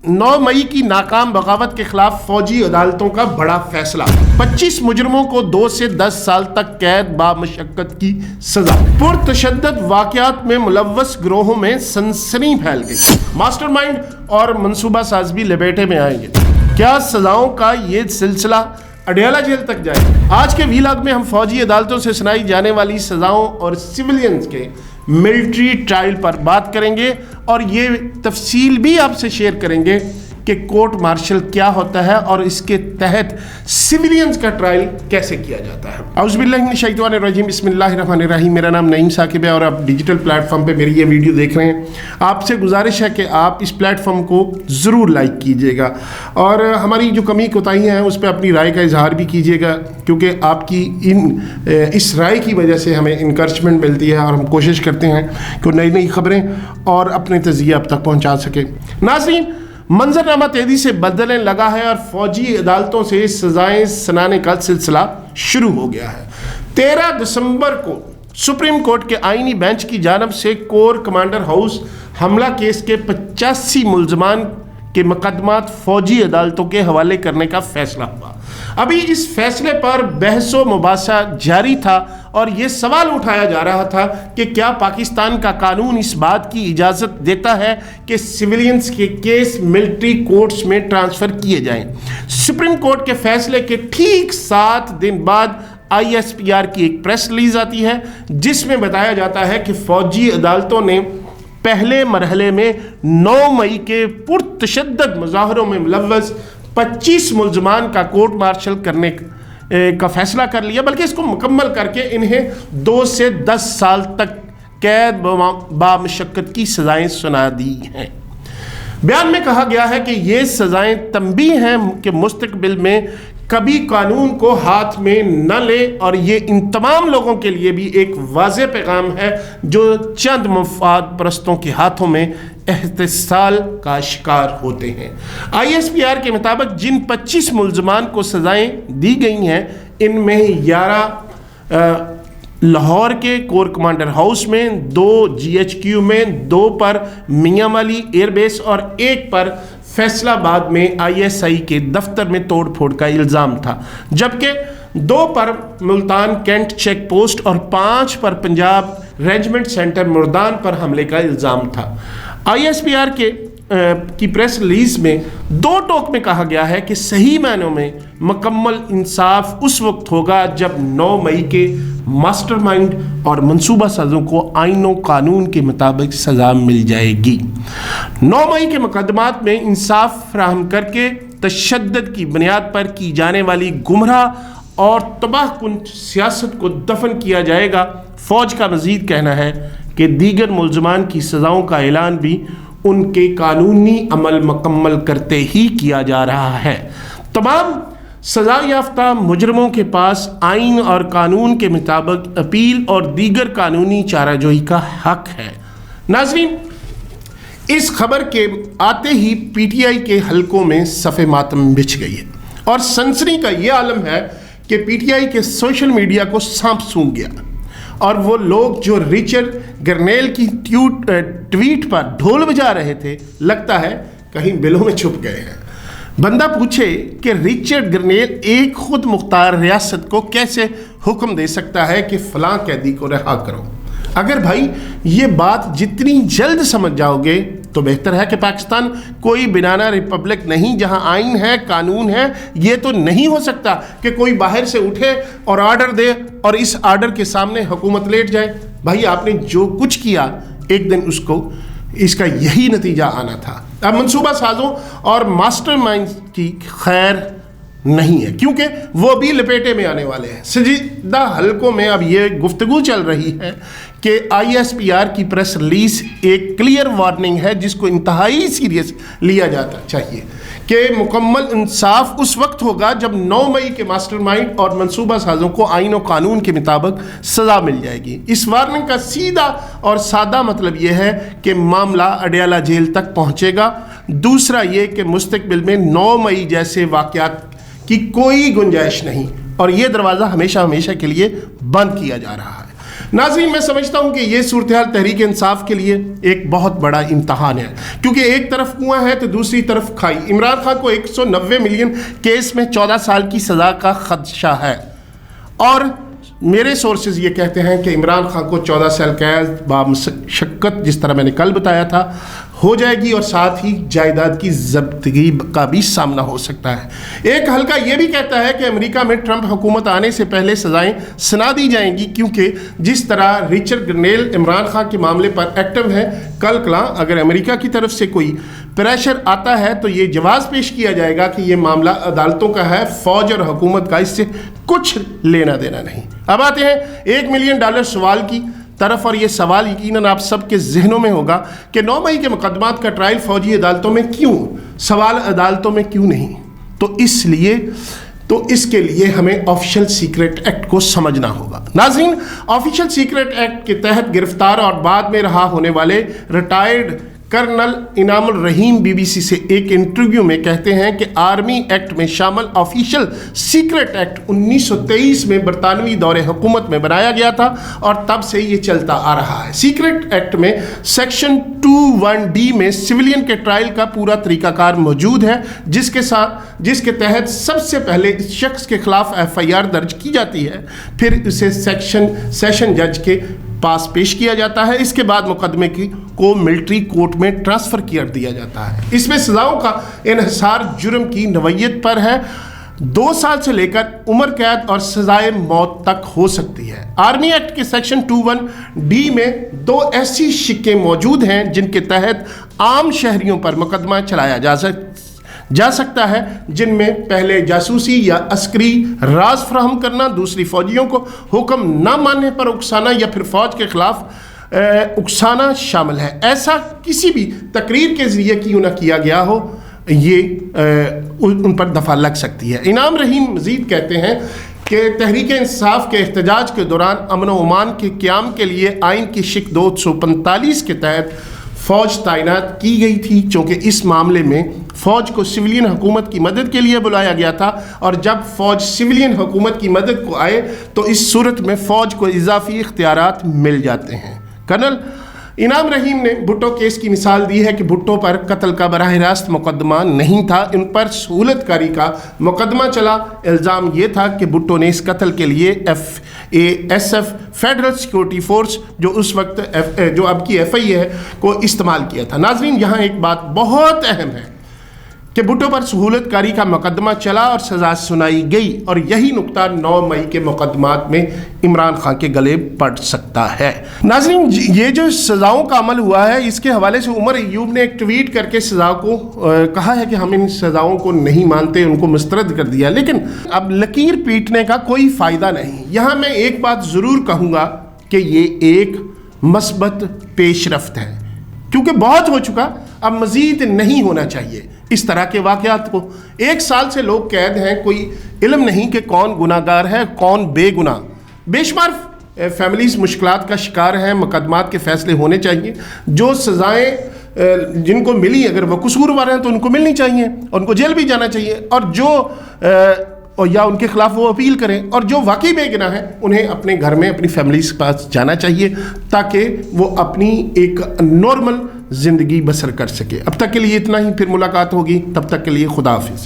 9 मई की नाकाम बगावत के खिलाफ फौजी अदालतों का बड़ा फैसला। 25 मुजरमों को 2 से 10 साल तक कैद बामशक्कत की सजा। पुरतशद्दद वाक़यात में मुलव्वस गिरोहों में सनसनी फैल गई। मास्टरमाइंड और मंसूबा साज भी लपेटे में आएंगे। क्या सजाओं का ये सिलसिला अडयाला जेल तक जाए? आज के वीलॉग में हम फौजी अदालतों से सुनाई जाने वाली सजाओं और सिविलियंस के मिलिट्री ट्रायल पर बात करेंगे और ये तफसील भी आपसे शेयर करेंगे कि कोर्ट मार्शल क्या होता है और इसके तहत सिविलियंस का ट्रायल कैसे किया जाता है। औज़ुबिल्लाहि मिनश शैतानिर रजीम, बिस्मिल्लाहिर्रहमानिर रहीम। मेरा नाम नईम साकिब है और आप डिजिटल प्लेटफॉर्म पे मेरी ये वीडियो देख रहे हैं। आपसे गुजारिश है कि आप इस प्लेटफॉर्म को ज़रूर लाइक कीजिएगा और हमारी जो कमी कोताहियाँ हैं उस पर अपनी राय का इजहार भी कीजिएगा, क्योंकि आपकी इस राय की वजह से हमें इंकरेजमेंट मिलती है और हम कोशिश करते हैं कि नई नई खबरें और अपने तज़किये आप तक पहुँचा सकें। नाज़रीन, मंजरनामा तेजी से बदलने लगा है और फौजी अदालतों से सजाएं सुनाने का सिलसिला शुरू हो गया है। 13 दिसंबर को सुप्रीम कोर्ट के आईनी बेंच की जानिब से कोर कमांडर हाउस हमला केस के 85 मुल्ज़मान के मुकदमात फौजी अदालतों के हवाले करने का फैसला हुआ। अभी इस फैसले पर बहसो मुबासा जारी था और ये सवाल उठाया जा रहा था कि क्या पाकिस्तान का कानून इस बात की इजाज़त देता है कि सिविलियंस के केस मिलिट्री कोर्ट्स में ट्रांसफ़र किए जाएं। सुप्रीम कोर्ट के फैसले के ठीक 7 दिन बाद ISPR की एक प्रेस रिलीज आती है जिसमें बताया जाता है कि फौजी अदालतों ने पहले मरहले में 9 मई के पुरतशद्दद मुज़ाहरों में मुलव्वस 25 मुल्ज़मान का कोर्ट मार्शल करने का फैसला कर लिया, बल्कि इसको मुकम्मल करके इन्हें 2 से 10 साल तक कैद बामशक्कत की सज़ाएं सुना दी हैं। बयान में कहा गया है कि ये सज़ाएं तंबीह हैं कि मुस्तक़बिल में कभी कानून को हाथ में न ले, और ये इन तमाम लोगों के लिए भी एक वाज़ेह पैगाम है जो चंद मफाद परस्तों के हाथों में एहतिसाल का शिकार होते हैं। ISPR के मुताबिक जिन 25 मुल्ज़मान को सज़ाएं दी गई हैं, इनमें 11 लाहौर के कोर कमांडर हाउस में, 2 GHQ में, 2 पर मियां वाली एयरबेस और 1 पर फैसलाबाद में ISI के दफ्तर में तोड़ फोड़ का इल्ज़ाम था, जबकि 2 पर मुल्तान कैंट चेक पोस्ट और 5 पर पंजाब रेजिमेंट सेंटर मुर्दान पर हमले का इल्ज़ाम था। ISPR की प्रेस रिलीज में 2 टोक में कहा गया है कि सही मायनों में मुकम्मल इंसाफ उस वक्त होगा जब 9 मई के मास्टरमाइंड और मंसूबा साजों को आईन और कानून के मुताबिक सज़ा मिल जाएगी। 9 मई के मुकदमात में इंसाफ फराहम करके तशद्दुद की बुनियाद पर की जाने वाली गुमराह और तबाहकुन सियासत को दफन किया जाएगा। फ़ौज का मज़ीद कहना है कि दीगर मुल्ज़मान की सज़ाओं का ऐलान भी उनके कानूनी अमल मुकम्मल करते ही किया जा रहा है। तमाम सज़ा याफ्ता मुजरमों के पास आइन और कानून के मुताबिक अपील और दीगर कानूनी चाराजोई का हक है। नाज़रीन, इस खबर के आते ही PTI के हलकों में सफ़े मातम बिछ गई है और सनसनी का ये आलम है कि PTI के सोशल मीडिया को सांप सूंघ गया और वो लोग जो रिचर्ड गर्नेल की ट्वीट पर ढोल बजा रहे थे, लगता है कहीं बिलों में छुप गए हैं। बंदा पूछे कि रिचर्ड गर्नेल एक खुद मुख्तार रियासत को कैसे हुक्म दे सकता है कि फ़लाँ कैदी को रिहा करो। अगर भाई ये बात जितनी जल्द समझ जाओगे तो बेहतर है कि पाकिस्तान कोई बनाना रिपब्लिक नहीं जहां आइन है, कानून है। ये तो नहीं हो सकता कि कोई बाहर से उठे और आर्डर दे और इस आर्डर के सामने हुकूमत लेट जाए। भाई आपने जो कुछ किया एक दिन उसको इसका यही नतीजा आना था। अब मंसूबा साजों और मास्टरमाइंड की खैर नहीं है, क्योंकि वो भी लपेटे में आने वाले हैं। संजीदा हलकों में अब ये गुफ्तगू चल रही है कि ISPR की प्रेस रिलीज एक क्लियर वार्निंग है जिसको इंतहाई सीरियस लिया जाता चाहिए कि मुकम्मल इंसाफ उस वक्त होगा जब 9 मई के मास्टरमाइंड और मंसूबा साजों को आइन और कानून के मुताबिक सज़ा मिल जाएगी। इस वार्निंग का सीधा और सादा मतलब यह है कि मामला अडयाला जेल तक पहुँचेगा। दूसरा ये कि मुस्तकबिल में 9 मई जैसे वाक़यात की कोई गुंजाइश नहीं और ये दरवाज़ा हमेशा हमेशा के लिए बंद किया जा रहा है। नाज़रीन, मैं समझता हूं कि ये सूरत-ए-हाल तहरीक इंसाफ के लिए एक बहुत बड़ा इम्तहान है, क्योंकि एक तरफ कुआं है तो दूसरी तरफ खाई। इमरान खान को 190 मिलियन केस में 14 साल की सज़ा का खदशा है, और मेरे सोर्सेज ये कहते हैं कि इमरान खान को 14 साल कैद बामुशक्कत, जिस तरह मैंने कल बताया था, हो जाएगी, और साथ ही जायदाद की जब्तगी का भी सामना हो सकता है। एक हल्का ये भी कहता है कि अमेरिका में ट्रंप हुकूमत आने से पहले सज़ाएं सुना दी जाएंगी, क्योंकि जिस तरह रिचर्ड ग्रनेल इमरान खान के मामले पर एक्टिव है, कल कला अगर अमेरिका की तरफ से कोई प्रेशर आता है तो ये जवाब पेश किया जाएगा कि ये मामला अदालतों का है, फौज और हुकूमत का इससे कुछ लेना देना नहीं। अब आते हैं $1 मिलियन सवाल की तरफ, और ये सवाल यकीनन आप सबके जहनों में होगा कि 9 मई के मुकदमात का ट्रायल फौजी अदालतों में क्यों, सवाल अदालतों में क्यों नहीं? तो इसके लिए हमें ऑफिशियल सीक्रेट एक्ट को समझना होगा। नाज़रीन, ऑफिशियल सीक्रेट एक्ट के तहत गिरफ्तार और बाद में रहा होने वाले रिटायर्ड कर्नल इनामुल रहीम बीबीसी से एक इंटरव्यू में कहते हैं कि आर्मी एक्ट में शामिल ऑफिशियल सीक्रेट एक्ट 1923 में बरतानवी दौरे हुकूमत में बनाया गया था, और तब से ये चलता आ रहा है। सीक्रेट एक्ट में सेक्शन 21D में सिविलियन के ट्रायल का पूरा तरीकाकार मौजूद है, जिसके तहत सबसे पहले इस शख्स के खिलाफ FIR दर्ज की जाती है, फिर उसे सेशन जज के पास पेश किया जाता है। इसके बाद मुकदमे को मिलिट्री कोर्ट में ट्रांसफ़र कर दिया जाता है। इसमें सज़ाओं का इन्हिसार जुर्म की नौइयत पर है। 2 साल से लेकर उम्र कैद और सजाए मौत तक हो सकती है। आर्मी एक्ट के सेक्शन 21D में 2 ऐसी शिक्के मौजूद हैं जिनके तहत आम शहरियों पर मुकदमा चलाया जा सकता है, जिनमें पहले जासूसी या अस्करी राज फराहम करना, दूसरी फौजियों को हुक्म न मानने पर उकसाना, या फिर फौज के खिलाफ उकसाना शामिल है। ऐसा किसी भी तकरीर के जरिए क्यों ना किया गया हो, ये उन पर दफा लग सकती है। इनाम रहीम मजीद कहते हैं कि तहरीक इंसाफ के एहतजाज के दौरान अमन व अमान के क़याम के लिए आइन की शिक 245 के तहत फ़ौज तैनात की गई थी, चूँकि इस मामले में फ़ौज को सिविलियन हुकूमत की मदद के लिए बुलाया गया था, और जब फ़ौज सिविलियन हुकूमत की मदद को आए तो इस सूरत में फ़ौज को इजाफी इख्तियारात मिल जाते हैं। कर्नल इनाम रहीम ने भुट्टो केस की मिसाल दी है कि भुट्टो पर कत्ल का बराह रास्त मुकदमा नहीं था, इन पर सहूलतकारी का मुकदमा चला। इल्ज़ाम ये था कि भुट्टो ने इस कत्ल के लिए FASF फेडरल सिक्योरिटी फोर्स, जो उस वक्त जो अब की FI है, को इस्तेमाल किया था। नाज़रीन, यहाँ एक बात बहुत अहम है कि भुट्टो पर सहूलतकारी का मुकदमा चला और सज़ा सुनाई गई, और यही नुक्ता 9 मई के मुकदमात में इमरान खान के गले पड़ सकता है। नाज़रीन, ये जो सज़ाओं का अमल हुआ है, इसके हवाले से उमर अय्यूब ने एक ट्वीट करके सज़ा को कहा है कि हम इन सज़ाओं को नहीं मानते, उनको मुस्तरद कर दिया। लेकिन अब लकीर पीटने का कोई फ़ायदा नहीं। यहाँ मैं एक बात ज़रूर कहूँगा कि ये एक मस्बत पेशरफ्त है, क्योंकि बहुत हो चुका, अब मज़ीद नहीं होना चाहिए इस तरह के वाक़यात को। 1 साल से लोग कैद हैं, कोई इल्म नहीं कि कौन गुनाहगार है कौन बेगुनाह। बेशुमार फैमिलीज़ मुश्किलात का शिकार हैं, मुकदमात के फ़ैसले होने चाहिए। जो सज़ाएँ जिनको मिली, अगर वो कसूरवार हैं तो उनको मिलनी चाहिए, उनको जेल भी जाना चाहिए, और या उनके खिलाफ वो अपील करें, और जो वाकई बेगुनाह है उन्हें अपने घर में अपनी फैमिली के पास जाना चाहिए, ताकि वो अपनी एक नॉर्मल ज़िंदगी बसर कर सके। अब तक के लिए इतना ही, फिर मुलाकात होगी, तब तक के लिए खुदा हाफिज़।